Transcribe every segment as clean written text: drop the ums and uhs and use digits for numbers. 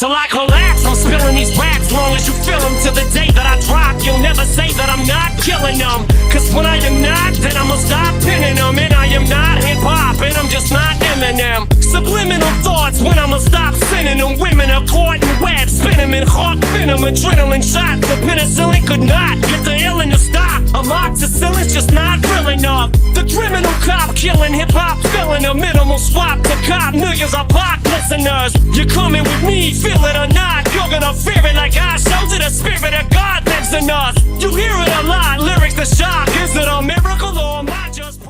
till I collapse. I'm spilling these raps long as you feel them. Till the day that I drop, you'll never say that I'm not killing them. Cause when I am not, then I'ma stop pinning them. And I am not hip-hop, and I'm just not Eminem. Subliminal thoughts when I'ma stop sending them. Women are caught in webs, spin them in hawk venom. Adrenaline shots, the penicillin could not get the illin to stop. Amoxicillin's just not real enough. The criminal cop killing hip-hop, filling a minimal swap to cop. Niggas are pop listeners. You're coming with me, feel it or not. You're gonna fear it like I showed you. The spirit of God lives in us. You hear it a lot, lyrics the shock. Is it a miracle or am I just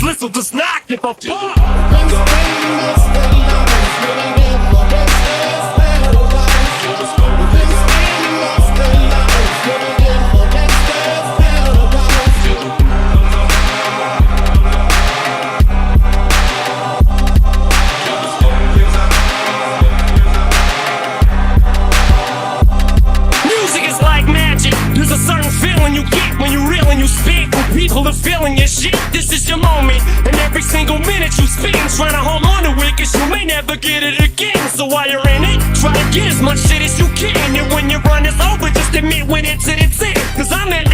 Listen, does not give a fuck. There's a certain feeling you get when you reel and you spit. When people are feeling your shit, this is your moment. And every single minute you spend trying to hold on to it, cause you may never get it again. So while you're in it, try to get as much shit as you can. And when your run is over, just admit when it's in. Cause I'm that